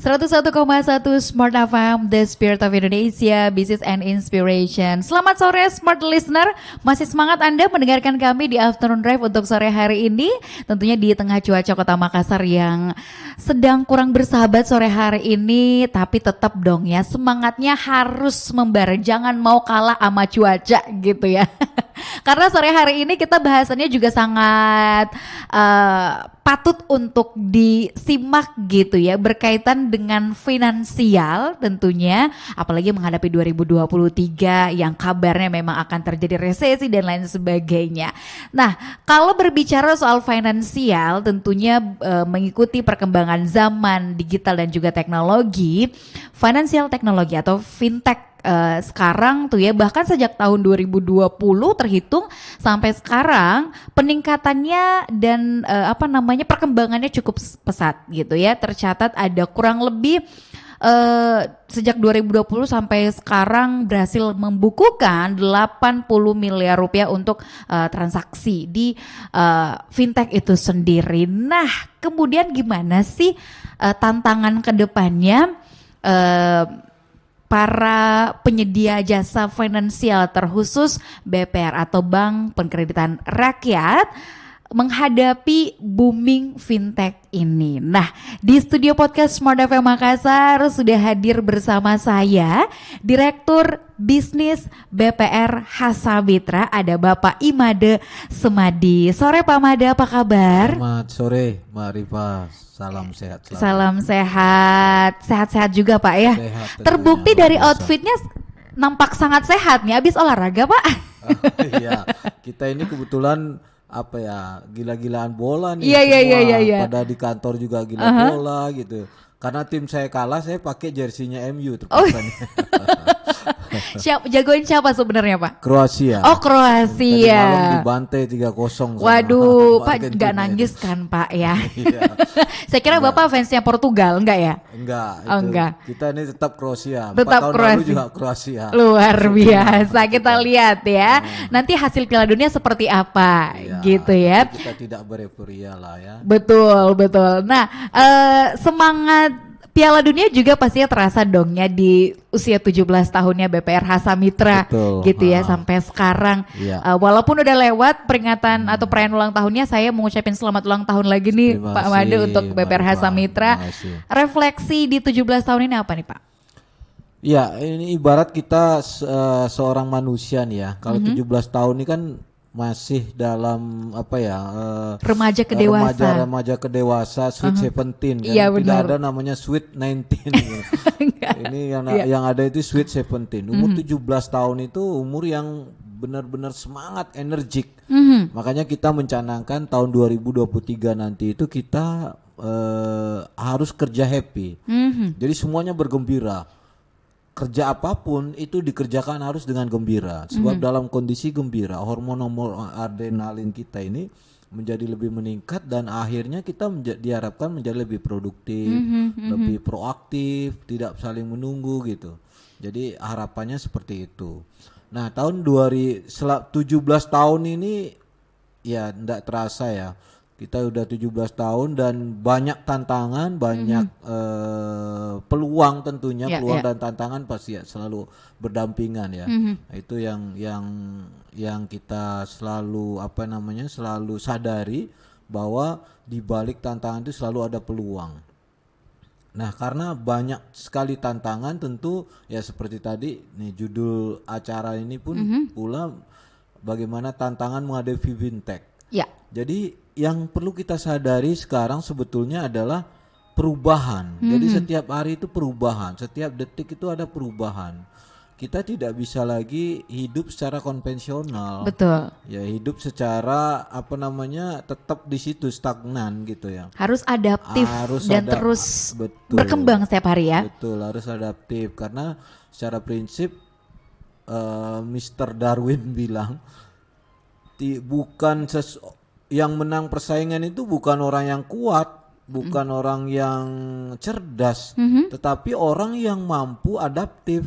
101,1 Smart FM, The Spirit of Indonesia, Business and Inspiration. Selamat sore Smart Listener, masih semangat Anda mendengarkan kami di Afternoon Drive untuk sore hari ini. Tentunya di tengah cuaca kota Makassar yang sedang kurang bersahabat sore hari ini. Tapi tetap dong ya, semangatnya harus membara, jangan mau kalah sama cuaca gitu ya. Karena sore hari ini kita bahasannya juga sangat patut untuk disimak gitu ya, berkaitan dengan finansial tentunya, apalagi menghadapi 2023 yang kabarnya memang akan terjadi resesi dan lain sebagainya. Nah, kalau berbicara soal finansial tentunya mengikuti perkembangan zaman digital dan juga teknologi, financial teknologi atau fintech sekarang tuh ya, bahkan sejak tahun 2020 terhitung sampai sekarang peningkatannya dan perkembangannya cukup pesat gitu ya. Tercatat ada kurang lebih sejak 2020 sampai sekarang berhasil membukukan 80 miliar rupiah untuk transaksi di fintech itu sendiri. Nah, kemudian gimana sih tantangan ke depannya para penyedia jasa finansial terkhusus BPR atau Bank Penkreditan Rakyat menghadapi booming fintech ini. Nah, di studio podcast Smart FM Makassar sudah hadir bersama saya Direktur Bisnis BPR Hasamitra, ada Bapak Imade Semadi. Sore Pak Made, apa kabar? Selamat sore Mbak Rifa, salam sehat selalu. Salam sehat, sehat-sehat juga Pak ya. Sehat, terbukti dari outfitnya nampak sangat sehat nih, habis olahraga Pak. Iya, kita ini kebetulan gila-gilaan bola nih. Iya. Pada di kantor juga gila bola gitu. Karena tim saya kalah, saya pakai jersinya MU terpaksa nih. Jagoin siapa sebenarnya Pak? Kroasia. Oh, Kroasia. Tadi malam dibantai 3-0. Waduh, Pak nggak nangis kan Pak ya? Iya. Saya kira Bapak fansnya Portugal, enggak ya? Enggak. Enggak. Kita ini tetap Kroasia. Tetap 4 tahun Kroasia. lalu juga Kroasia. Luar biasa. Kita lihat ya. Nanti hasil Piala Dunia seperti apa gitu ya. Kita tidak berefuria lah ya. Betul. Nah, semangat Piala Dunia juga pastinya terasa dong ya di usia 17 tahunnya BPR Hasamitra. Betul. Gitu ya sampai sekarang. Iya. Walaupun udah lewat peringatan atau perayaan ulang tahunnya, saya mau ngucapin selamat ulang tahun lagi nih Pak Made untuk BPR Hasamitra. Refleksi di 17 tahun ini apa nih Pak? Ya, ini ibarat kita seorang manusia nih ya. Kalau 17 tahun ini kan masih dalam remaja ke dewasa. Remaja ke dewasa, sweet 17 kan. Iya, tidak benar. ada namanya sweet 19 gitu. Ini yang ada itu sweet 17. Umur 17 tahun itu umur yang benar-benar semangat, energik. Makanya kita mencanangkan tahun 2023 nanti itu kita harus kerja happy. Jadi semuanya bergembira. Kerja apapun itu dikerjakan harus dengan gembira. Sebab dalam kondisi gembira, hormon adrenalin kita ini menjadi lebih meningkat dan akhirnya kita diharapkan menjadi lebih produktif, lebih proaktif, tidak saling menunggu gitu. Jadi harapannya seperti itu. Nah, tahun 17 tahun ini ya enggak terasa ya. Kita udah 17 tahun dan banyak tantangan, banyak peluang tentunya, peluang dan tantangan pasti ya selalu berdampingan ya. Nah, itu yang kita selalu selalu sadari bahwa di balik tantangan itu selalu ada peluang. Nah, karena banyak sekali tantangan tentu ya seperti tadi nih judul acara ini pun pula bagaimana tantangan menghadapi fintech. Ya. Jadi yang perlu kita sadari sekarang sebetulnya adalah perubahan. Jadi setiap hari itu perubahan, setiap detik itu ada perubahan. Kita tidak bisa lagi hidup secara konvensional. Betul. Ya, hidup secara tetap di situ stagnan gitu ya. Harus adaptif dan terus berkembang setiap hari ya. Betul, harus adaptif karena secara prinsip Mr. Darwin bilang yang menang persaingan itu bukan orang yang kuat, bukan orang yang cerdas, tetapi orang yang mampu adaptif,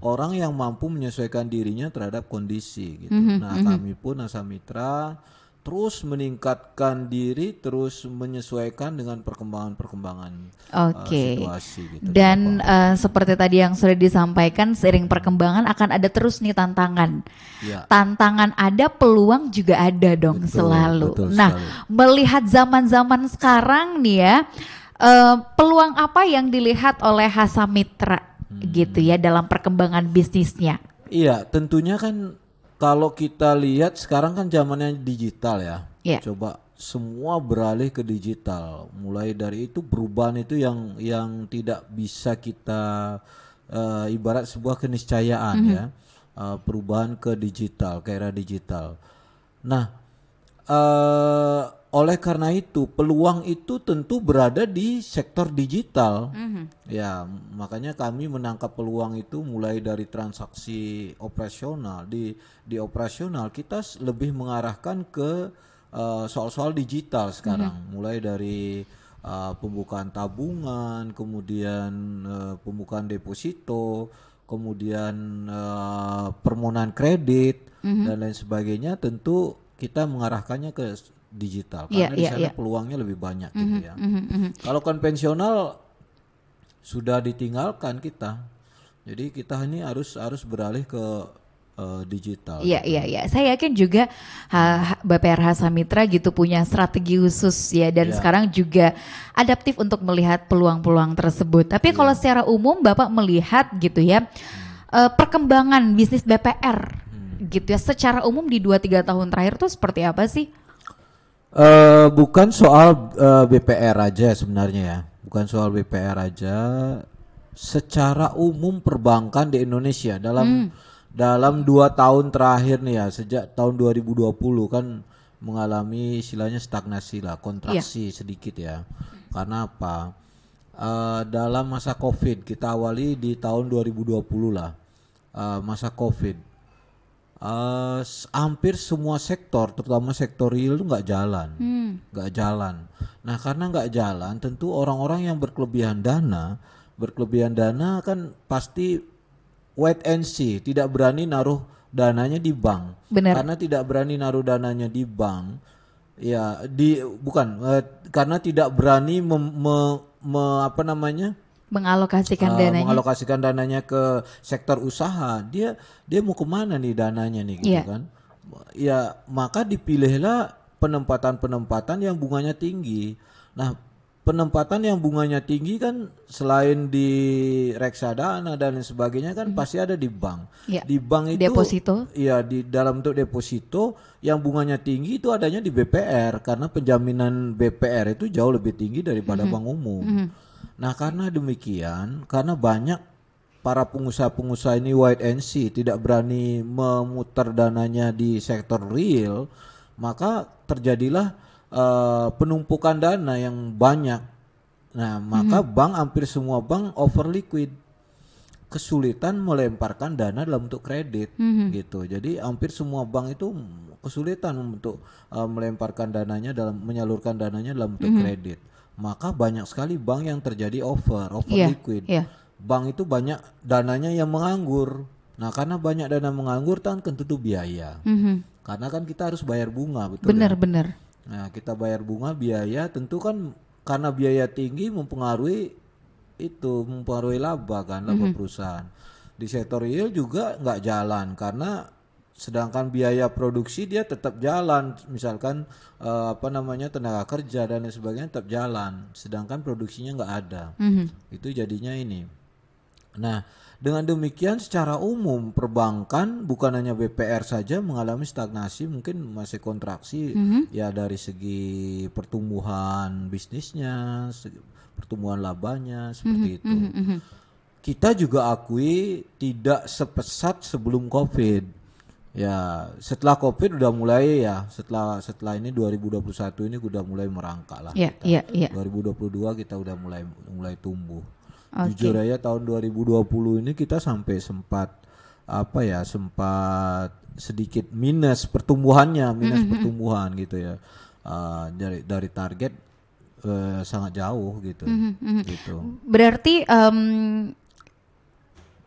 orang yang mampu menyesuaikan dirinya terhadap kondisi gitu. Nah, kami pun Hasamitra terus meningkatkan diri, terus menyesuaikan dengan perkembangan-perkembangan situasi gitu. Dan seperti tadi yang sudah disampaikan, seiring perkembangan akan ada terus nih tantangan. Ya. Tantangan ada, peluang juga ada dong selalu. Betul nah, sekali. Melihat zaman-zaman sekarang nih ya, peluang apa yang dilihat oleh Hasamitra gitu ya dalam perkembangan bisnisnya? Iya, tentunya kan kalau kita lihat sekarang kan zamannya digital ya. Coba semua beralih ke digital. Mulai dari itu perubahan itu yang tidak bisa kita ibarat sebuah keniscayaan ya. Perubahan ke digital, ke era digital. Nah, oleh karena itu peluang itu tentu berada di sektor digital. Ya, makanya kami menangkap peluang itu mulai dari transaksi operasional. Di operasional kita lebih mengarahkan ke soal-soal digital sekarang, mulai dari pembukaan tabungan, kemudian pembukaan deposito, kemudian permohonan kredit dan lain sebagainya. Tentu kita mengarahkannya ke digital karena di sana peluangnya lebih banyak gitu ya. Kalau konvensional sudah ditinggalkan kita, jadi kita ini harus beralih ke digital. Iya. Saya yakin juga BPR Hasamitra gitu punya strategi khusus ya, dan sekarang juga adaptif untuk melihat peluang-peluang tersebut. Tapi kalau secara umum Bapak melihat gitu ya, perkembangan bisnis BPR gitu ya secara umum di 2-3 tahun terakhir tuh seperti apa sih? Bukan soal BPR aja sebenarnya ya, bukan soal BPR aja. Secara umum perbankan di Indonesia dalam 2 tahun terakhir nih ya, sejak tahun 2020 kan mengalami istilahnya stagnasi lah, kontraksi sedikit ya. Karena apa? Dalam masa COVID, kita awali di tahun 2020 lah, masa COVID. Hampir semua sektor, terutama sektor real itu nggak jalan. Nah, karena nggak jalan, tentu orang-orang yang berkelebihan dana kan pasti wait and see, tidak berani naruh dananya di bank. Karena tidak berani naruh dananya di bank, ya karena tidak berani mengalokasikan dananya ke sektor usaha. Dia mau kemana nih dananya nih gitu kan? Ya, maka dipilihlah penempatan yang bunganya tinggi. Nah, penempatan yang bunganya tinggi kan selain di reksadana dan lain sebagainya kan pasti ada di bank. Di bank itu deposito. Iya, di dalam bentuk deposito yang bunganya tinggi itu adanya di BPR karena penjaminan BPR itu jauh lebih tinggi daripada bank umum. Nah, karena demikian, karena banyak para pengusaha-pengusaha ini wait and see, tidak berani memutar dananya di sektor real, maka terjadilah penumpukan dana yang banyak. Nah, maka hampir semua bank over liquid, kesulitan melemparkan dana dalam bentuk kredit gitu. Jadi hampir semua bank itu kesulitan untuk menyalurkan dananya dalam bentuk kredit. Maka banyak sekali bank yang terjadi over liquid. Bank itu banyak dananya yang menganggur. Nah, karena banyak dana menganggur kan tentu biaya. Karena kan kita harus bayar bunga, betul. Benar. Nah, kita bayar bunga, biaya, tentu kan karena biaya tinggi mempengaruhi laba kan, laba perusahaan. Di sektor real juga nggak jalan karena sedangkan biaya produksi dia tetap jalan, misalkan tenaga kerja dan lain sebagainya tetap jalan, sedangkan produksinya nggak ada. Itu jadinya ini. Nah, dengan demikian secara umum perbankan bukan hanya BPR saja mengalami stagnasi, mungkin masih kontraksi ya dari segi pertumbuhan bisnisnya, pertumbuhan labanya seperti itu. Kita juga akui tidak sepesat sebelum COVID. Ya, setelah COVID udah mulai ya, setelah ini 2021 ini udah mulai merangkak lah. 2022 kita udah mulai tumbuh. Jujur aja tahun 2020 ini kita sampai sempat sedikit minus pertumbuhan gitu ya. Dari target sangat jauh gitu. Gitu. Berarti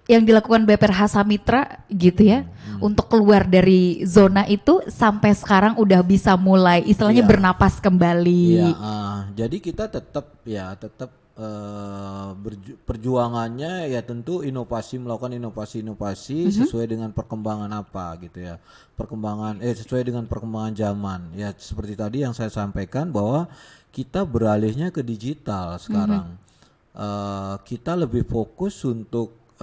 yang dilakukan BPRH Samitra gitu ya, untuk keluar dari zona itu sampai sekarang udah bisa mulai istilahnya bernapas kembali. Jadi kita tetap perjuangannya ya tentu melakukan inovasi sesuai dengan perkembangan apa gitu ya, sesuai dengan perkembangan zaman ya, seperti tadi yang saya sampaikan bahwa kita beralihnya ke digital sekarang. Kita lebih fokus untuk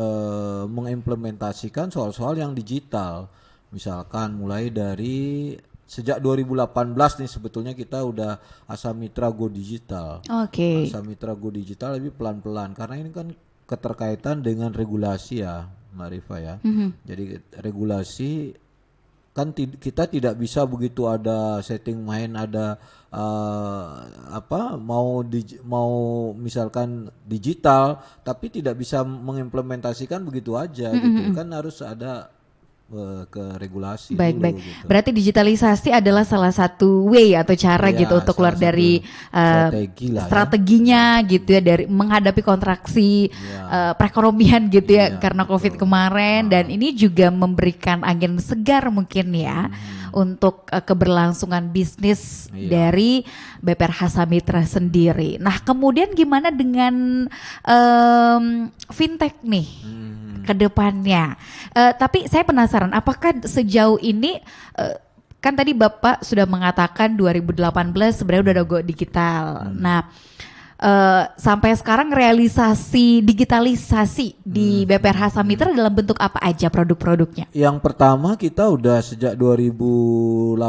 mengimplementasikan soal-soal yang digital, misalkan mulai dari sejak 2018 nih sebetulnya kita udah Asamitra Go Digital. Asamitra Go Digital lebih pelan-pelan karena ini kan keterkaitan dengan regulasi ya Mbak Rifa ya. Jadi regulasi kan kita tidak bisa begitu ada setting main, ada mau misalkan digital tapi tidak bisa mengimplementasikan begitu aja gitu kan, harus ada ke regulasi. Baik. Gitu. Berarti digitalisasi adalah salah satu way atau cara gitu untuk keluar dari strateginya gitu ya, dari menghadapi kontraksi perekonomian gitu ya karena COVID kemarin, dan ini juga memberikan angin segar mungkin ya untuk keberlangsungan bisnis dari BPRH Samitra sendiri. Nah, kemudian gimana dengan fintech nih ke depannya? Tapi saya penasaran, apakah sejauh ini kan tadi Bapak sudah mengatakan 2018 sebenarnya udah ada Go Digital. Nah, sampai sekarang realisasi digitalisasi di BPRH Samitra dalam bentuk apa aja produk-produknya? Yang pertama kita udah sejak 2018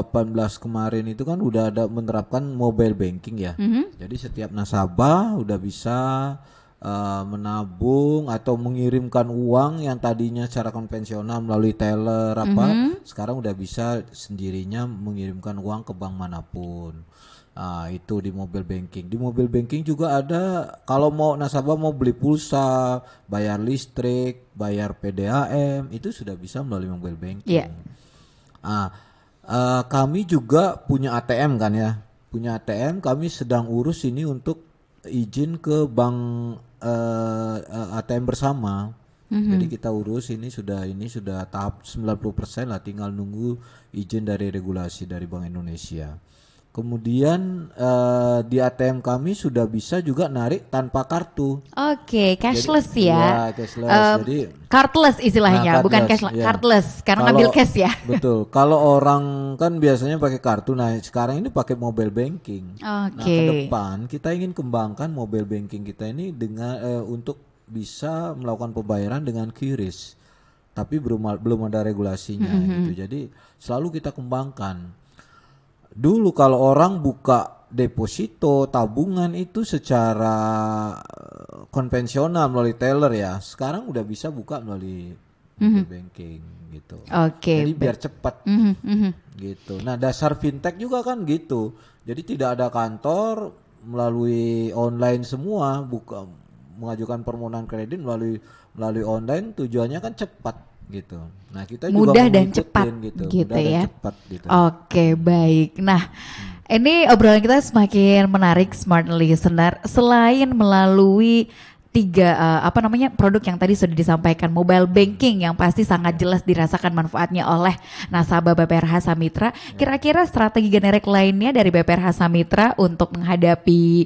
kemarin itu kan udah ada menerapkan mobile banking ya. Jadi setiap nasabah udah bisa menabung atau mengirimkan uang yang tadinya secara konvensional melalui teller sekarang udah bisa sendirinya mengirimkan uang ke bank manapun. Itu di mobile banking. Di mobile banking juga ada kalau nasabah mau beli pulsa, bayar listrik, bayar PDAM, itu sudah bisa melalui mobile banking. Kami juga punya ATM kan ya. Punya ATM, kami sedang urus ini untuk izin ke bank ATM bersama. Jadi kita urus ini sudah tahap 90% lah, tinggal nunggu izin dari regulasi dari Bank Indonesia. Kemudian di ATM kami sudah bisa juga narik tanpa kartu. Cashless ya. Cashless. Jadi cardless istilahnya, bukan cashless, cardless karena ngambil cash ya. Betul. Kalau orang kan biasanya pakai kartu, nah sekarang ini pakai mobile banking. Nah, ke depan kita ingin kembangkan mobile banking kita ini dengan untuk bisa melakukan pembayaran dengan QRIS. Tapi belum ada regulasinya gitu. Jadi selalu kita kembangkan. Dulu kalau orang buka deposito, tabungan itu secara konvensional melalui teller ya. Sekarang udah bisa buka melalui mobile banking gitu. Jadi biar cepat gitu. Nah, dasar fintech juga kan gitu. Jadi tidak ada kantor, melalui online semua, mengajukan permohonan kredit melalui online, tujuannya kan cepat gitu. Nah, kita mudah juga dan cepat gitu ya. Dan cepat, gitu. Baik. Nah, ini obrolan kita semakin menarik, smart listener. Selain melalui produk yang tadi sudah disampaikan, mobile banking yang pasti sangat jelas dirasakan manfaatnya oleh nasabah BPRH Samitra. Kira-kira strategi generik lainnya dari BPRH Samitra untuk menghadapi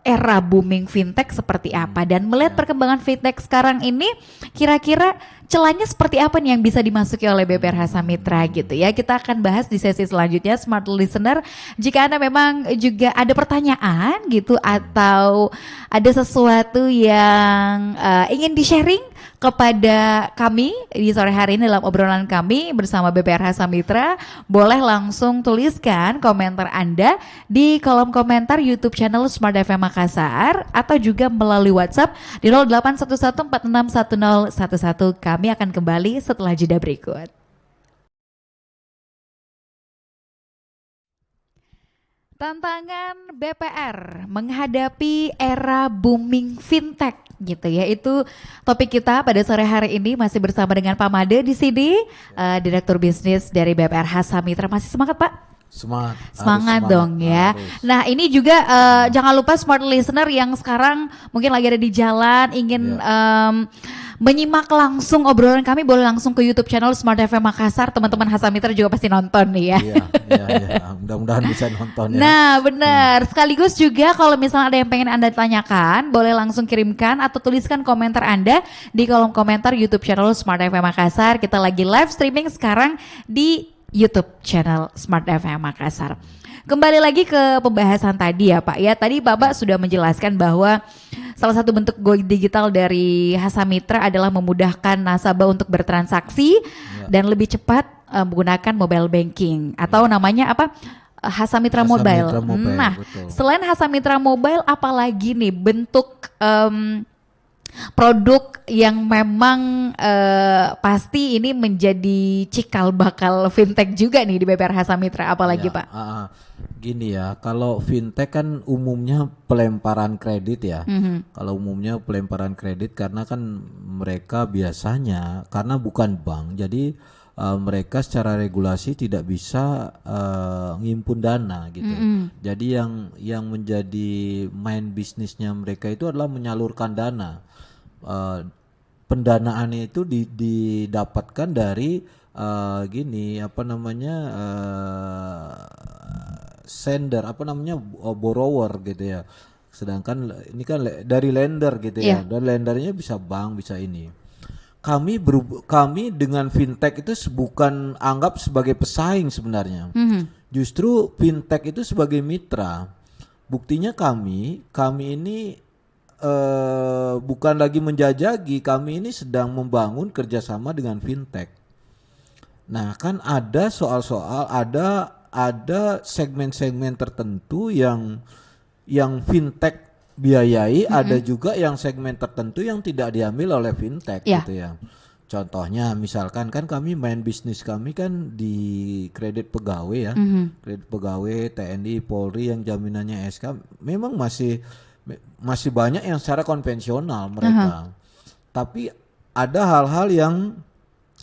era booming fintech seperti apa, dan melihat perkembangan fintech sekarang ini, kira-kira celahnya seperti apa nih yang bisa dimasuki oleh BPRH Samitra gitu ya. Kita akan bahas di sesi selanjutnya, smart listener. Jika Anda memang juga ada pertanyaan gitu atau ada sesuatu yang ingin di-sharing kepada kami di sore hari ini dalam obrolan kami bersama BPRH Samitra, boleh langsung tuliskan komentar Anda di kolom komentar YouTube channel Smart FM Makassar atau juga melalui WhatsApp di 0811461011. Kami akan kembali setelah jeda berikut. Tantangan BPR menghadapi era booming fintech gitu ya. Itu topik kita pada sore hari ini, masih bersama dengan Pak Made di sini, Direktur Bisnis dari BPRH Samitra. Masih semangat Pak? Semangat dong ya. Nah, ini juga jangan lupa smart listener yang sekarang mungkin lagi ada di jalan ingin menyimak langsung obrolan kami, boleh langsung ke YouTube channel Smart FM Makassar. Teman-teman Hasamitra juga pasti nonton nih ya. Iya. Mudah-mudahan bisa nonton ya. Nah benar, sekaligus juga kalau misalnya ada yang pengen Anda tanyakan, boleh langsung kirimkan atau tuliskan komentar Anda di kolom komentar YouTube channel Smart FM Makassar. Kita lagi live streaming sekarang di YouTube channel Smart FM Makassar. Kembali lagi ke pembahasan tadi ya Pak ya. Tadi Bapak sudah menjelaskan bahwa salah satu bentuk go digital dari Hasamitra adalah memudahkan nasabah untuk bertransaksi dan lebih cepat menggunakan mobile banking atau namanya apa? Hasamitra Mobile. Nah, betul. Selain Hasamitra Mobile, apalagi nih bentuk produk yang memang pasti ini menjadi cikal bakal fintech juga nih di BPR Hasamitra, apalagi Pak? Gini ya, kalau fintech kan umumnya pelemparan kredit ya. Kalau umumnya pelemparan kredit karena kan mereka biasanya karena bukan bank, jadi mereka secara regulasi tidak bisa ngimpun dana gitu. Jadi yang menjadi main bisnisnya mereka itu adalah menyalurkan dana. Pendanaannya itu didapatkan dari sender, borrower gitu ya. Sedangkan ini kan dari lender gitu ya. Dan lendernya bisa bank, bisa ini. Kami dengan fintech itu bukan anggap sebagai pesaing sebenarnya. Justru fintech itu sebagai mitra. Buktinya kami ini bukan lagi menjajaki, kami ini sedang membangun kerjasama dengan fintech. Nah kan ada soal-soal, ada segmen-segmen tertentu yang fintech biayai, ada juga yang segmen tertentu yang tidak diambil oleh fintech gitu ya. Contohnya misalkan kan kami main bisnis kami kan di kredit pegawai ya, kredit pegawai TNI, Polri yang jaminannya SK memang masih banyak yang secara konvensional mereka. Tapi ada hal-hal yang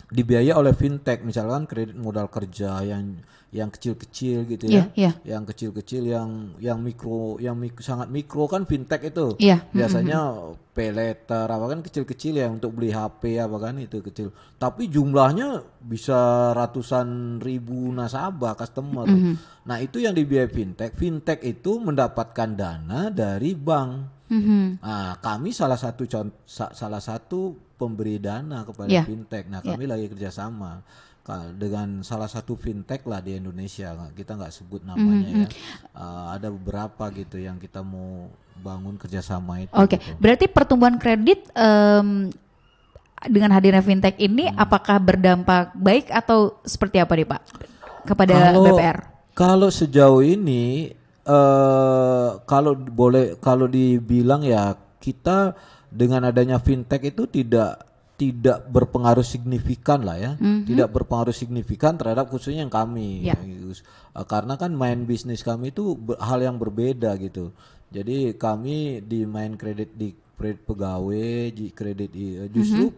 dibiayai oleh fintech, misalkan kredit modal kerja yang kecil-kecil gitu ya. Yang kecil-kecil yang mikro, sangat mikro kan fintech itu. Biasanya pay letter apa kan kecil-kecil ya untuk beli HP apa kan itu kecil. Tapi jumlahnya bisa ratusan ribu nasabah customer. Nah, itu yang dibiayai fintech. Fintech itu mendapatkan dana dari bank. Nah, kami salah satu pemberi dana kepada fintech. Nah, kami lagi kerjasama dengan salah satu fintech lah di Indonesia. Kita nggak sebut namanya ya. Ada beberapa gitu yang kita mau bangun kerjasama itu. Oke, gitu. Berarti pertumbuhan kredit dengan hadirnya fintech ini apakah berdampak baik atau seperti apa nih Pak kepada BPR? Kalau sejauh ini kalau dibilang ya kita dengan adanya fintech itu tidak berpengaruh signifikan lah ya, tidak berpengaruh signifikan terhadap khususnya yang kami, karena kan main bisnis kami itu hal yang berbeda gitu. Jadi kami di main kredit pegawai, justru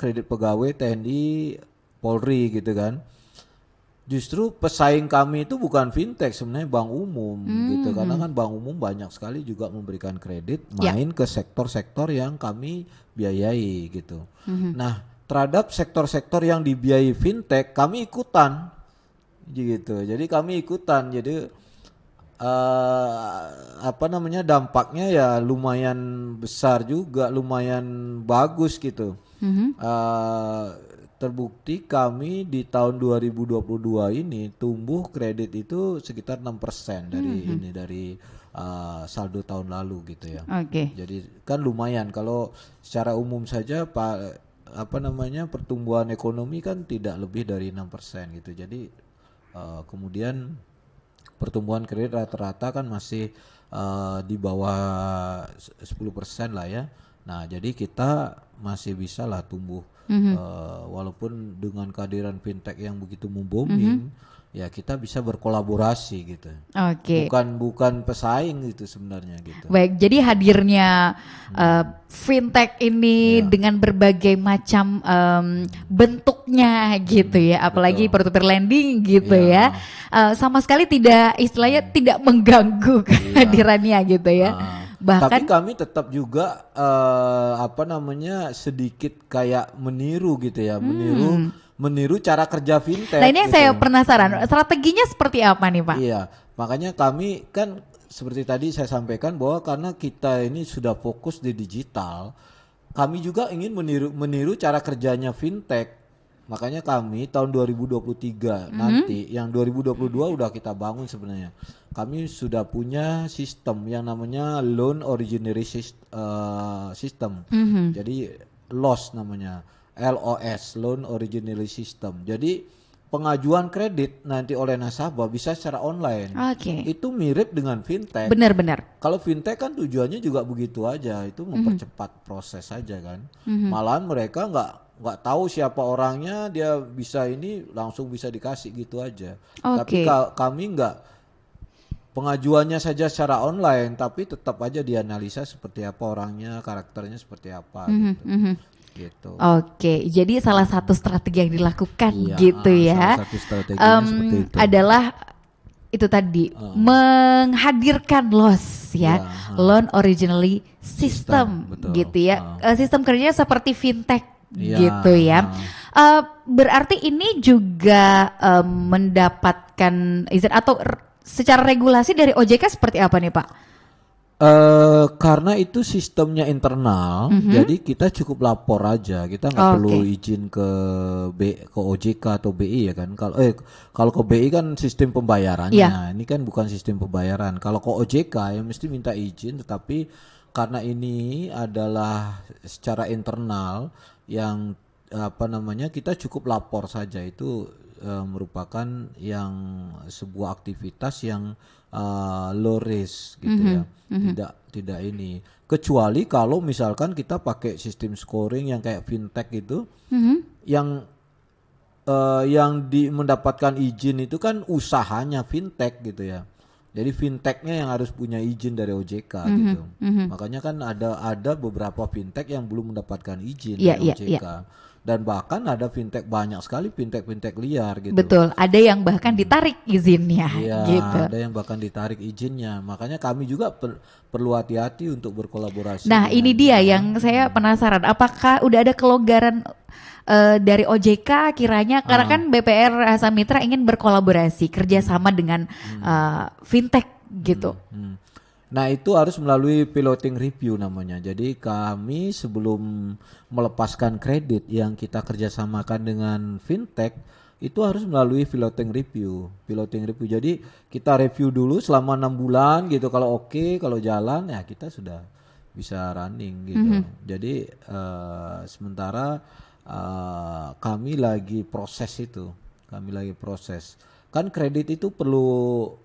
kredit pegawai TNI, Polri gitu kan. Justru pesaing kami itu bukan fintech, sebenarnya bank umum gitu, karena kan bank umum banyak sekali juga memberikan kredit main ke sektor-sektor yang kami biayai gitu. Nah, terhadap sektor-sektor yang dibiayai fintech kami ikutan gitu. Jadi kami ikutan, jadi dampaknya ya lumayan besar juga, lumayan bagus gitu. Terbukti kami di tahun 2022 ini tumbuh kredit itu sekitar 6% dari saldo tahun lalu gitu ya. Jadi kan lumayan, kalau secara umum saja pertumbuhan ekonomi kan tidak lebih dari 6% gitu. Jadi kemudian pertumbuhan kredit rata-rata kan masih di bawah 10% lah ya. Nah, jadi kita masih bisa lah tumbuh. Walaupun dengan kehadiran fintech yang begitu membooming, ya kita bisa berkolaborasi gitu. Bukan pesaing gitu sebenarnya gitu. Baik, jadi hadirnya fintech ini dengan berbagai macam bentuknya gitu ya, apalagi peer-to-peer lending gitu ya, sama sekali tidak, istilahnya tidak mengganggu kehadirannya gitu ya. Bahkan tapi kami tetap juga sedikit kayak meniru gitu ya, meniru cara kerja fintech. Nah ini yang gitu. saya penasaran, strateginya seperti apa nih Pak? Iya, makanya kami kan seperti tadi saya sampaikan bahwa karena kita ini sudah fokus di digital, kami juga ingin meniru cara kerjanya fintech. Makanya kami tahun 2023 nanti, yang 2022 udah kita bangun sebenarnya. Kami sudah punya sistem yang namanya Loan Origination System. Jadi LOS namanya, LOS, Loan Origination System. Jadi pengajuan kredit nanti oleh nasabah bisa secara online. Itu mirip dengan fintech. Benar-benar. Kalau fintech kan tujuannya juga begitu aja, itu mempercepat proses saja kan. Malahan mereka nggak tahu siapa orangnya, dia bisa ini langsung bisa dikasih gitu aja. Tapi kami nggak, pengajuannya saja secara online, tapi tetap aja dianalisa seperti apa orangnya, karakternya seperti apa gitu. Jadi salah satu strategi yang dilakukan gitu ya. Salah satu strateginya seperti itu. Adalah itu tadi menghadirkan LOS ya, Loan Originally System gitu ya. Sistem kerjanya seperti fintech gitu ya. Berarti ini juga mendapatkan izin atau secara regulasi dari OJK seperti apa nih Pak? Karena itu sistemnya internal, jadi kita cukup lapor aja, kita nggak perlu izin ke OJK atau BI ya kan. Kalau ke BI kan sistem pembayarannya, ini kan bukan sistem pembayaran. Kalau ke OJK ya mesti minta izin, tetapi karena ini adalah secara internal yang kita cukup lapor saja, itu merupakan yang sebuah aktivitas yang low risk gitu ya, tidak ini, kecuali kalau misalkan kita pakai sistem scoring yang kayak fintech itu, yang mendapatkan izin itu kan usahanya fintech gitu ya. Jadi fintechnya yang harus punya izin dari OJK gitu. Makanya kan ada beberapa fintech yang belum mendapatkan izin dari OJK. Dan bahkan ada fintech, banyak sekali fintech liar gitu. Betul, ada yang bahkan ditarik izinnya gitu. Ada yang bahkan ditarik izinnya. Makanya kami juga perlu hati-hati untuk berkolaborasi. Nah, ini dia yang saya penasaran, apakah udah ada kelonggaran dari OJK kiranya, karena kan BPR Hasamitra ingin berkolaborasi kerjasama dengan fintech gitu. Nah itu harus melalui piloting review namanya. Jadi kami sebelum melepaskan kredit yang kita kerjasamakan dengan fintech, itu harus melalui piloting review. Jadi kita review dulu selama 6 bulan gitu. Kalau oke, kalau jalan ya kita sudah bisa running gitu. Jadi sementara kami lagi proses itu. Kan kredit itu perlu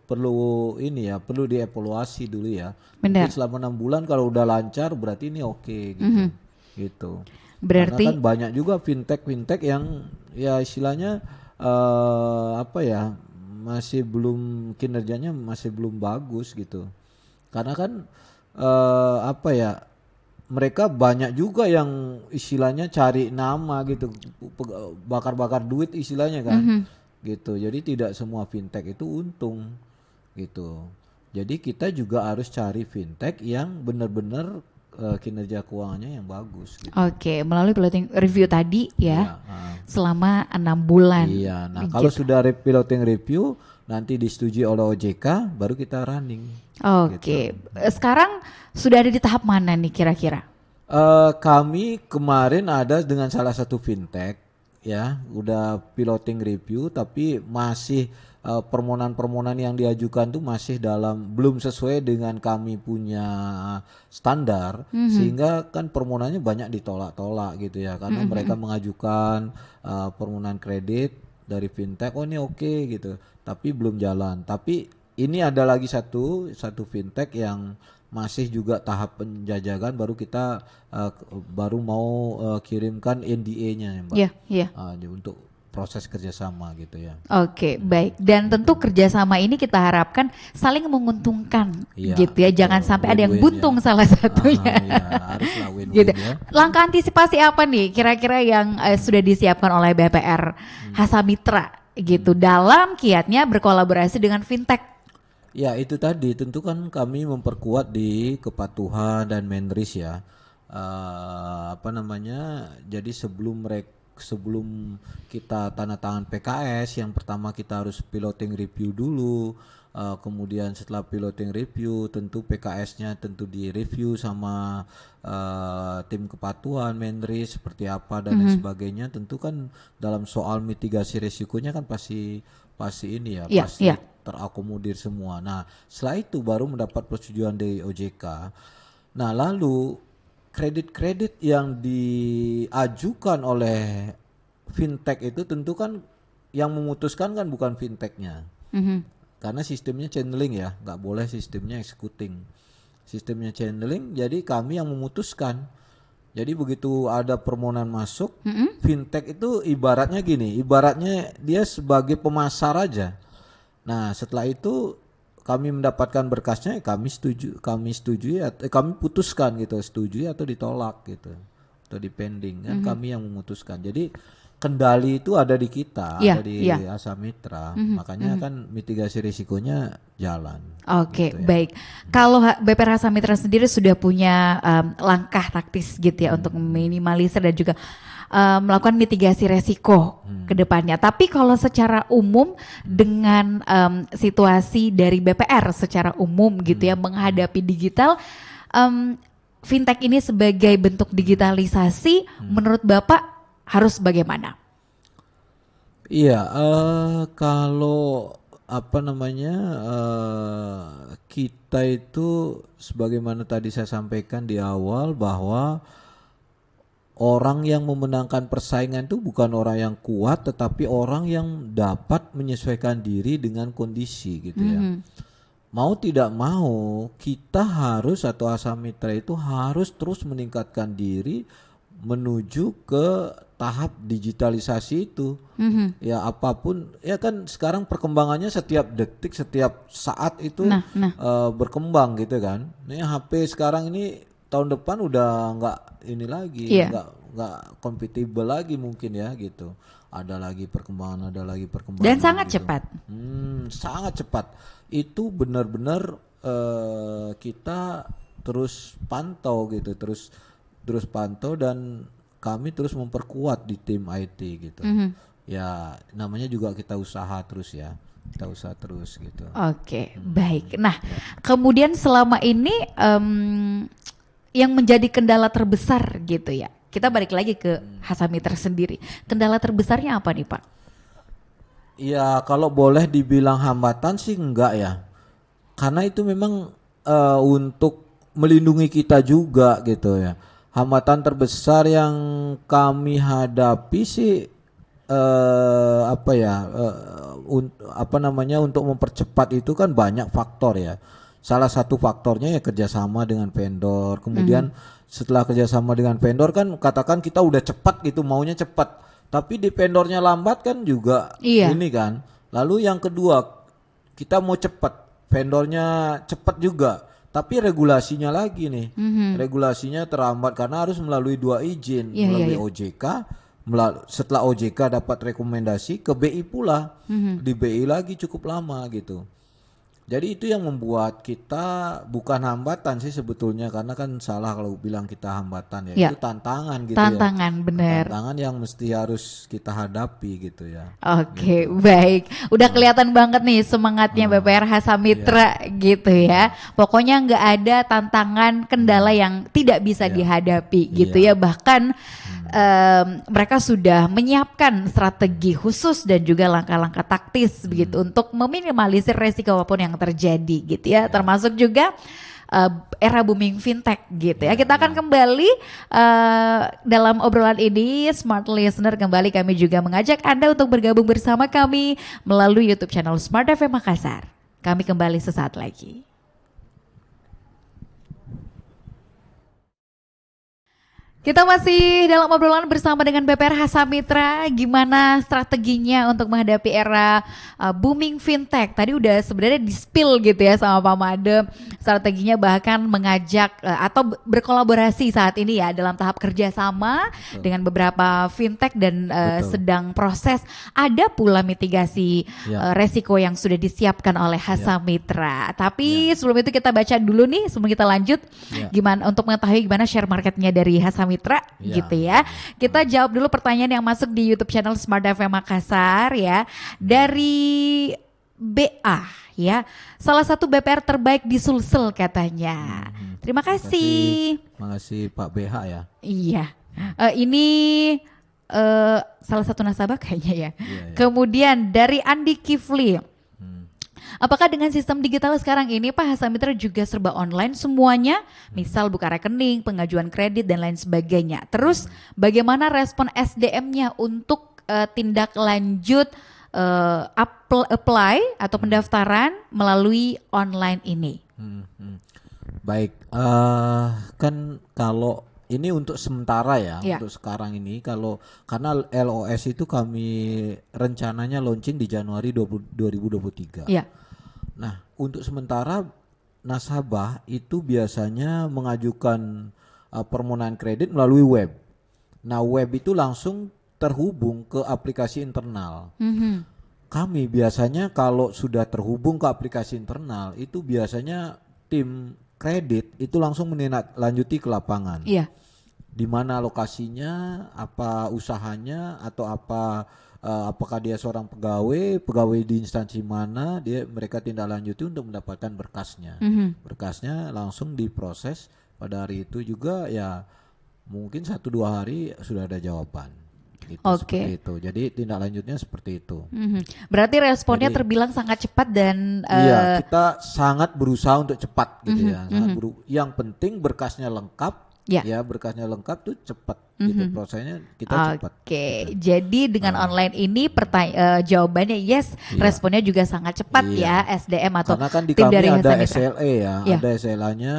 ini ya, perlu dievaluasi dulu ya. Benar. Jadi selama 6 bulan kalau udah lancar berarti ini oke gitu. Gitu. Berarti karena kan banyak juga fintech yang ya istilahnya masih belum, kinerjanya masih belum bagus gitu. Karena kan mereka banyak juga yang istilahnya cari nama gitu, bakar-bakar duit istilahnya kan. Gitu. Jadi tidak semua fintech itu untung gitu. Jadi kita juga harus cari fintech yang benar-benar kinerja keuangannya yang bagus gitu. Melalui piloting review tadi ya. Selama 6 bulan. Iya, nah kalau sudah piloting review nanti disetujui oleh OJK baru kita running. Gitu. Sekarang sudah ada di tahap mana nih kira-kira? Kami kemarin ada dengan salah satu fintech ya, udah piloting review, tapi masih permohonan yang diajukan tuh masih belum sesuai dengan kami punya standar, sehingga kan permohonannya banyak ditolak-tolak gitu ya, karena mereka mengajukan permohonan kredit dari fintech, ini oke gitu, tapi belum jalan. Tapi ini ada lagi satu fintech yang masih juga tahap penjajakan, baru kita baru mau kirimkan NDA-nya ya Mbak. Iya. Untuk proses kerjasama gitu ya. Baik. Dan tentu kerjasama ini kita harapkan saling menguntungkan gitu ya. Jangan sampai ada yang buntung salah satunya. Haruslah win-win gitu. ya. Langkah antisipasi apa nih kira-kira yang sudah disiapkan oleh BPR Hasamitra gitu dalam kiatnya berkolaborasi dengan fintech? Ya itu tadi tentu kan kami memperkuat di kepatuhan dan Menris ya. Apa namanya? Jadi sebelum kita tanda tangan PKS, yang pertama kita harus piloting review dulu. Kemudian setelah piloting review, tentu PKS-nya tentu direview sama tim kepatuhan Menris seperti apa dan lain sebagainya. Tentu kan dalam soal mitigasi resikonya kan pasti ini ya, Iya, pasti iya. terakomodir semua. Nah, setelah itu baru mendapat persetujuan dari OJK. Nah, lalu kredit-kredit yang diajukan oleh fintech itu tentu kan yang memutuskan kan bukan fintechnya. Karena sistemnya channeling ya, nggak boleh sistemnya executing. Sistemnya channeling, jadi kami yang memutuskan. Jadi begitu ada permohonan masuk, fintech itu ibaratnya gini, ibaratnya dia sebagai pemasar aja. Nah setelah itu kami mendapatkan berkasnya, kami setuju ya, kami putuskan gitu, setuju atau ditolak gitu, atau dipending kan kami yang memutuskan. Jadi kendali itu ada di kita, Iya, ada di iya. Asa Mitra, makanya kan mitigasi risikonya jalan. Oke, Gitu ya. baik. Kalau BPR Samitra sendiri sudah punya langkah taktis gitu ya untuk meminimalisir dan juga melakukan mitigasi resiko ke depannya. Tapi kalau secara umum dengan situasi dari BPR secara umum gitu ya menghadapi digital, fintech ini sebagai bentuk digitalisasi, menurut Bapak harus bagaimana? Iya, kalau apa namanya kita itu sebagaimana tadi saya sampaikan di awal bahwa orang yang memenangkan persaingan itu bukan orang yang kuat, tetapi orang yang dapat menyesuaikan diri dengan kondisi gitu ya. Mau tidak mau kita harus atau Asa Mitra itu harus terus meningkatkan diri menuju ke tahap digitalisasi itu. Ya apapun ya kan sekarang perkembangannya setiap detik setiap saat itu berkembang gitu kan. Ini HP sekarang ini tahun depan udah nggak ini lagi, Iya. nggak compatible lagi mungkin ya gitu. Ada lagi perkembangan Dan sangat gitu. cepat. Sangat cepat. Itu benar-benar kita terus pantau gitu, terus pantau dan kami terus memperkuat di tim IT gitu. Ya namanya juga kita usaha terus ya, kita usaha terus gitu. Oke, baik. Nah, kemudian selama ini yang menjadi kendala terbesar gitu ya. Kita balik lagi ke Hasamitra sendiri. Kendala terbesarnya apa nih, Pak? Ya kalau boleh dibilang hambatan sih enggak ya, karena itu memang untuk melindungi kita juga gitu ya. Hambatan terbesar yang kami hadapi sih apa ya apa namanya untuk mempercepat itu kan banyak faktor ya. Salah satu faktornya ya kerjasama dengan vendor. Kemudian setelah kerjasama dengan vendor kan katakan kita udah cepat gitu maunya cepat, tapi di vendornya lambat kan juga Iya. ini kan. Lalu yang kedua kita mau cepat, vendornya cepat juga, tapi regulasinya lagi nih, regulasinya terlambat karena harus melalui 2 izin, Iya, iya, melalui iya. OJK, setelah OJK dapat rekomendasi ke BI pula, di BI lagi cukup lama gitu. Jadi itu yang membuat kita bukan hambatan sih sebetulnya, karena kan salah kalau bilang kita hambatan ya, Ya. itu tantangan gitu Tantangan, ya. bener. Tantangan yang mesti harus kita hadapi gitu ya. Oke, baik. Udah kelihatan banget nih semangatnya BPR Hasamitra gitu ya. Pokoknya nggak ada tantangan, kendala yang tidak bisa dihadapi gitu ya. Bahkan mereka sudah menyiapkan strategi khusus dan juga langkah-langkah taktis begitu untuk meminimalisir resiko apapun yang terjadi gitu ya. Termasuk juga era booming fintech gitu ya. Kita akan kembali dalam obrolan ini, Smart Listener, kembali kami juga mengajak Anda untuk bergabung bersama kami melalui YouTube channel Smart FM Makassar. Kami kembali sesaat lagi. Kita masih dalam obrolan bersama dengan BPR Hasamitra, gimana strateginya untuk menghadapi era booming fintech. Tadi udah sebenarnya di-spill gitu ya sama Pak Made, strateginya bahkan mengajak atau berkolaborasi saat ini ya dalam tahap kerjasama dengan beberapa fintech dan sedang proses. Ada pula mitigasi resiko yang sudah disiapkan oleh Hasamitra. Tapi sebelum itu kita baca dulu nih, sebelum kita lanjut, gimana untuk mengetahui gimana share marketnya dari Hasamitra. Gitu ya. Kita jawab dulu pertanyaan yang masuk di YouTube channel Smart FM Makassar ya. Dari BA ya. Salah satu BPR terbaik di Sulsel katanya. Terima kasih. Terima kasih Pak BH ya. Iya. Ini salah satu nasabah kayaknya ya. Kemudian dari Andi Kifli. Apakah dengan sistem digital sekarang ini Pak Hasamitra juga serba online semuanya? Misal buka rekening, pengajuan kredit dan lain sebagainya. Terus bagaimana respon SDM-nya untuk tindak lanjut apply atau pendaftaran melalui online ini? Baik, kan kalau ini untuk sementara ya, untuk sekarang ini karena LOS itu kami rencananya launching di Januari 2023. Nah, untuk sementara nasabah itu biasanya mengajukan permohonan kredit melalui web. Nah, web itu langsung terhubung ke aplikasi internal. Kami biasanya kalau sudah terhubung ke aplikasi internal itu biasanya tim kredit itu langsung menindaklanjuti ke lapangan. Di mana lokasinya, apa usahanya atau apakah dia seorang pegawai di instansi mana, mereka tindak lanjuti untuk mendapatkan berkasnya. Berkasnya langsung diproses pada hari itu juga ya, mungkin 1-2 hari sudah ada jawaban. Seperti itu. Jadi tindak lanjutnya seperti itu. Berarti responnya terbilang sangat cepat dan iya, kita sangat berusaha untuk cepat gitu ya. Yang penting berkasnya lengkap. Ya, berkasnya lengkap tuh cepat gitu, prosesnya kita cepat. Jadi dengan online ini jawabannya yes, responnya juga sangat cepat ya SDM atau karena kan di tim kami dari ada Hasamitra. SLA ya, ada SLA-nya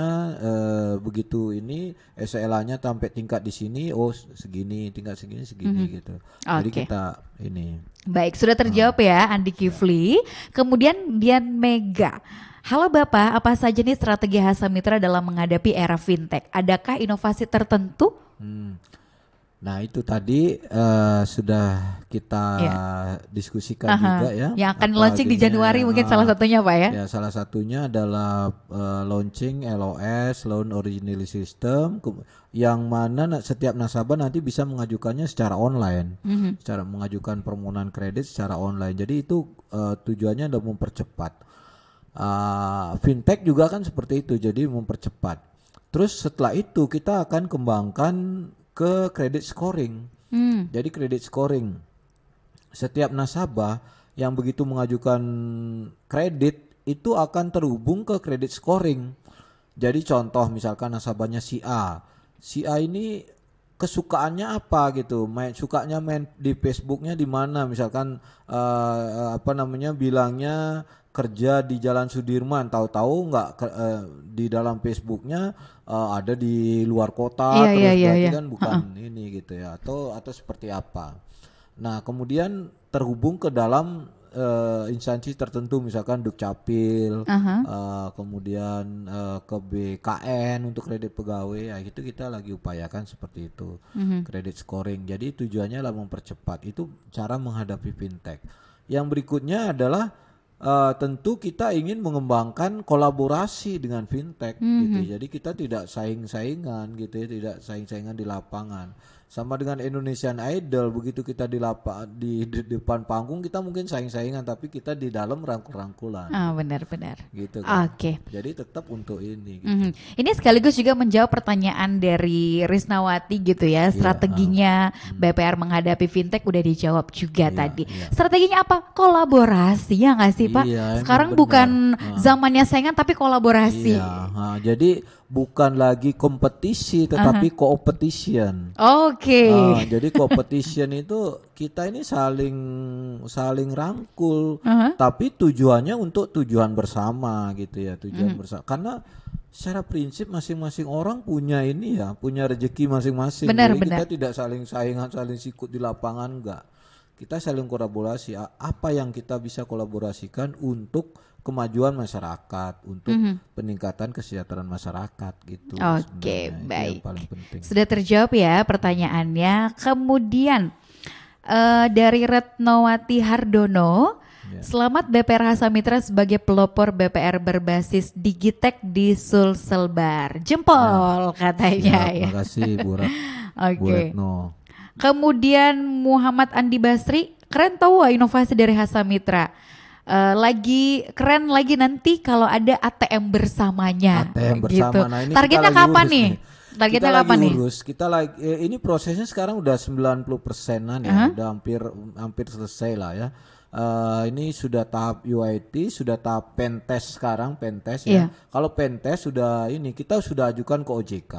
begitu ini SLA-nya sampai tingkat di sini, segini, tingkat segini gitu. Jadi kita ini. Baik, sudah terjawab ya Andi Kifli. Kemudian Dian Mega. Halo Bapak, apa saja nih strategi Hasamitra dalam menghadapi era fintech? Adakah inovasi tertentu? Nah itu tadi sudah kita diskusikan juga ya. Yang akan launching di Januari mungkin salah satunya Pak ya? Ya, salah satunya adalah launching LOS, Loan Originally System, yang mana setiap nasabah nanti bisa mengajukannya secara online, secara mengajukan permohonan kredit secara online. Jadi itu tujuannya adalah mempercepat. Fintech juga kan seperti itu, jadi mempercepat. Terus setelah itu kita akan kembangkan ke credit scoring. Jadi credit scoring, setiap nasabah yang begitu mengajukan kredit itu akan terhubung ke credit scoring. Jadi contoh misalkan nasabahnya si A ini kesukaannya apa gitu, sukanya main di Facebooknya di mana, misalkan bilangnya kerja di Jalan Sudirman, tahu-tahu nggak di dalam Facebooknya ada di luar kota, berarti kan bukan ini gitu ya, atau seperti apa. Nah kemudian terhubung ke dalam instansi tertentu, misalkan Dukcapil, kemudian ke BKN untuk kredit pegawai, ya itu kita lagi upayakan seperti itu, kredit scoring. Jadi tujuannya adalah mempercepat. Itu cara menghadapi fintech. Yang berikutnya adalah tentu kita ingin mengembangkan kolaborasi dengan fintech gitu. Jadi kita tidak saing-saingan gitu ya, tidak saing-saingan di lapangan. Sama dengan Indonesian Idol, begitu kita di depan panggung kita mungkin saing-saingan, tapi kita di dalam rangkul-rangkulan. Benar-benar. Gitu kan. Oke. Jadi tetap untuk ini. Gitu. Ini sekaligus juga menjawab pertanyaan dari Risnawati gitu ya, strateginya BPR menghadapi fintech udah dijawab juga tadi. Strateginya apa? Kolaborasi ya nggak sih Pak? Sekarang bukan zamannya saingan tapi kolaborasi. Jadi bukan lagi kompetisi tetapi competition. Jadi competition itu kita ini saling rangkul, tapi tujuannya untuk tujuan bersama gitu ya, tujuan bersama. Karena secara prinsip masing-masing orang punya ini ya, punya rezeki masing-masing. Benar, Jadi benar. kita tidak saling saingan, saling sikut di lapangan, enggak. Kita saling kolaborasi. Apa yang kita bisa kolaborasikan untuk kemajuan masyarakat, untuk peningkatan kesejahteraan masyarakat gitu. Oke, Sebenarnya itu baik. yang paling penting. Sudah terjawab ya pertanyaannya. Kemudian dari Retnowati Hardono, selamat BPR Hasamitra sebagai pelopor BPR berbasis Digitek di Sulselbar. Jempol katanya Siap, ya. makasih Bu Bu Oke. Retno. Kemudian Muhammad Andi Basri, keren tahu inovasi dari Hasamitra. Lagi keren lagi nanti kalau ada ATM bersamanya. ATM bersama. Gitu. Nah, ini Targetnya kita lagi kapan urus nih? Targetnya kita kapan lagi nih? urus. Kita lagi ini prosesnya sekarang udah 90%-an ya, udah hampir selesai lah ya. Ini sudah tahap UIT, sudah tahap pentest sekarang, pentest ya. Kalau pentest sudah ini kita sudah ajukan ke OJK.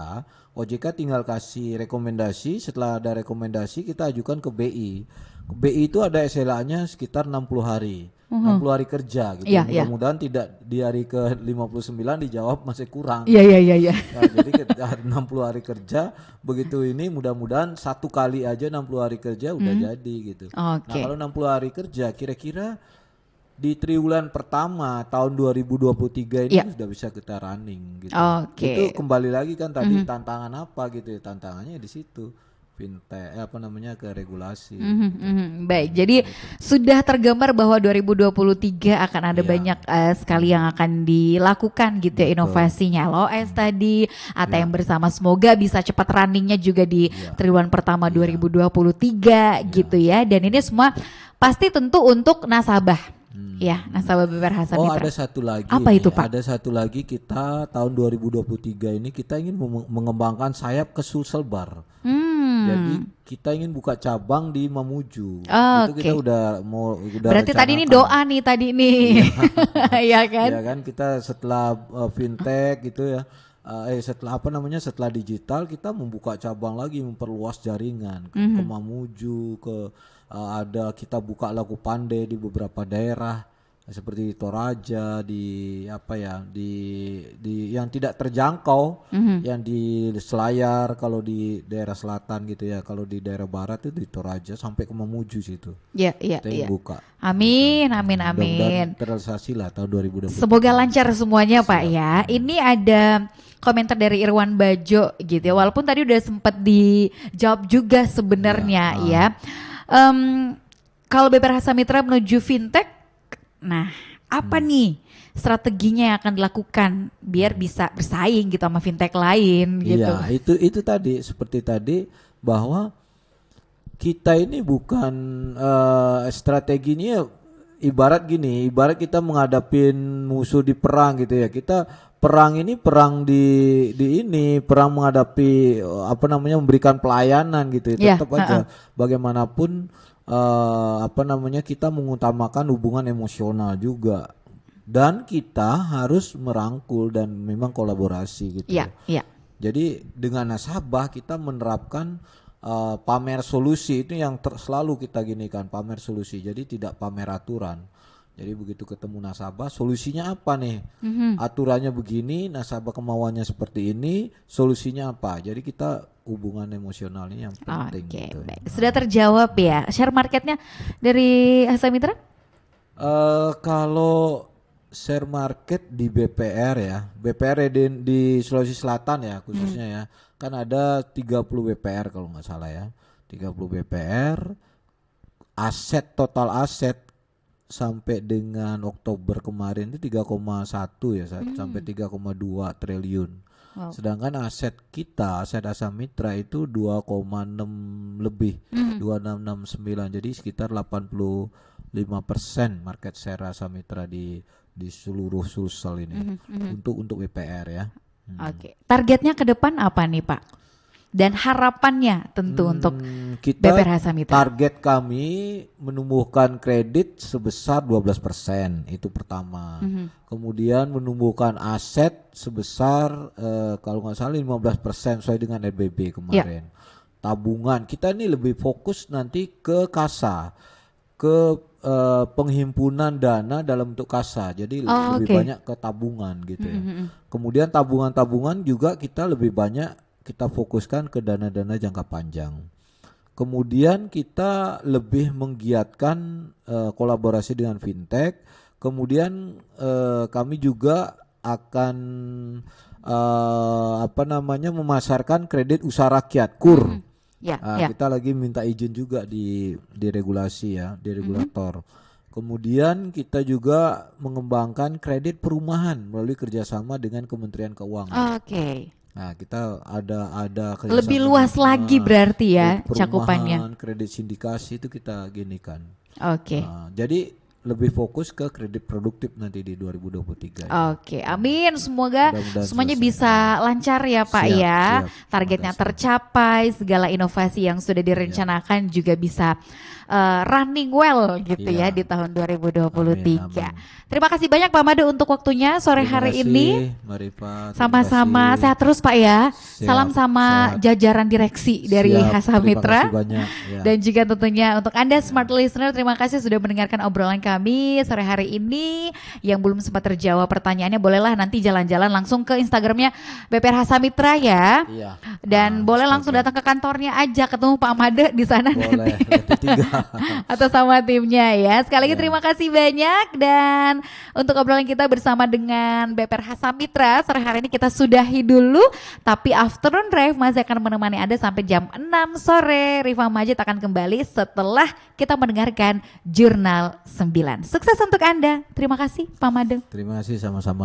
OJK tinggal kasih rekomendasi, setelah ada rekomendasi kita ajukan ke BI. Ke BI itu ada SLA-nya sekitar 60 hari. 60 hari kerja gitu. Mudah-mudahan tidak di hari ke 59 dijawab masih kurang. Iya. Nah, jadi 60 hari kerja begitu ini mudah-mudahan satu kali aja 60 hari kerja udah jadi gitu. Nah, kalau 60 hari kerja kira-kira di triwulan pertama tahun 2023 ini sudah bisa kita running gitu. Itu kembali lagi kan tadi tantangan apa gitu ya, tantangannya di situ. Fintech ke regulasi. Baik, jadi sudah tergambar bahwa 2023 akan ada banyak sekali yang akan dilakukan gitu ya inovasinya. LOS tadi, ATM bersama, semoga bisa cepat runningnya juga di triwulan pertama 2023 gitu ya. Dan ini semua pasti tentu untuk nasabah. Ya, nasabah BPR Hasamitra. Oh, ada satu lagi. Apa itu, Pak? Ada satu lagi, kita tahun 2023 ini kita ingin mengembangkan sayap ke Sulselbar. Jadi kita ingin buka cabang di Mamuju. Itu kita udah Berarti tadi ini doa nih tadi nih. Iya kan? Iya kan, kita setelah fintech gitu ya. Setelah digital kita membuka cabang lagi, memperluas jaringan ke Mamuju, kita buka Laku Pandai di beberapa daerah seperti di Toraja, di yang tidak terjangkau, yang di Selayar, kalau di daerah selatan gitu ya, kalau di daerah barat itu di Toraja sampai ke Mamuju situ. Kita yang buka. Amin. Mudah-mudahan terrealisasi lah tahun 2020. Semoga lancar semuanya Pak ya. Ini ada komentar dari Irwan Bajo gitu ya. Walaupun tadi udah sempat dijawab juga sebenarnya ya. Kalau BPR Hasamitra menuju fintech, nah apa nih strateginya yang akan dilakukan biar bisa bersaing gitu sama fintech lain gitu? Iya, itu tadi seperti tadi bahwa kita ini bukan strateginya ibarat kita menghadapin musuh di perang gitu ya. Kita perang menghadapi memberikan pelayanan gitu ya. Tetap aja bagaimanapun kita mengutamakan hubungan emosional juga, dan kita harus merangkul dan memang kolaborasi gitu. Jadi dengan nasabah kita menerapkan pamer solusi, itu yang selalu kita ginikan, pamer solusi. Jadi tidak pamer aturan. Jadi begitu ketemu nasabah, solusinya apa nih? Aturannya begini, nasabah kemauannya seperti ini, solusinya apa? Jadi kita hubungan emosionalnya yang penting. Gitu. Baik. Sudah terjawab ya. Share marketnya dari Hasamitra? Kalau share market di BPR ya, BPR di Sulawesi Selatan ya khususnya ya, kan ada 30 BPR kalau nggak salah ya, 30 BPR, total aset sampai dengan Oktober kemarin itu 3,1 ya, sampai 3,2 triliun. Sedangkan aset Hasamitra itu 2,6 lebih, 2,669, jadi sekitar 85% market share Hasamitra di seluruh Sulsel ini untuk BPR ya. Targetnya ke depan apa nih Pak? Dan harapannya tentu untuk BPR Hasamitra. Target kami menumbuhkan kredit sebesar 12%, itu pertama. Kemudian menumbuhkan aset sebesar kalau nggak salah 15% sesuai dengan RBB kemarin. Tabungan kita ini lebih fokus nanti ke kasa. ke penghimpunan dana dalam bentuk kasa. Jadi lebih banyak ke tabungan gitu ya. Kemudian tabungan-tabungan juga kita lebih banyak kita fokuskan ke dana-dana jangka panjang. Kemudian kita lebih menggiatkan kolaborasi dengan fintech. Kemudian kami juga akan memasarkan kredit usaha rakyat KUR. Kita lagi minta izin juga di regulasi ya, di regulator. Kemudian kita juga mengembangkan kredit perumahan melalui kerjasama dengan Kementerian Keuangan. Nah, kita ada kerjasama lebih luas lagi berarti ya cakupannya. Kredit sindikasi itu kita ginikan. Jadi lebih fokus ke kredit produktif nanti di 2023. Amin. Semoga semuanya bisa lancar ya Pak ya. Targetnya tercapai, segala inovasi yang sudah direncanakan juga bisa running well gitu ya di tahun 2023. Amin. Terima kasih banyak Pak Made untuk waktunya sore hari ini. Sama-sama, sehat terus Pak ya. Salam sama jajaran direksi dari Hasa Mitra. Dan juga tentunya untuk Anda smart listener, terima kasih sudah mendengarkan obrolan kami sore hari ini. Yang belum sempat terjawab pertanyaannya, bolehlah nanti jalan-jalan langsung ke Instagramnya BPR Hasa Mitra ya. Dan boleh langsung datang ke kantornya aja, ketemu Pak Made di sana nanti. Atau sama timnya ya. Sekali lagi terima kasih banyak. Dan untuk obrolan kita bersama dengan BPR Hasa Mitra sore hari ini kita sudahi dulu. Tapi Afternoon Drive masih akan menemani Anda sampai jam 6 sore. Rifa Majid akan kembali setelah kita mendengarkan Jurnal 9. Sukses untuk Anda. Terima kasih Pak Made. Terima kasih sama-sama.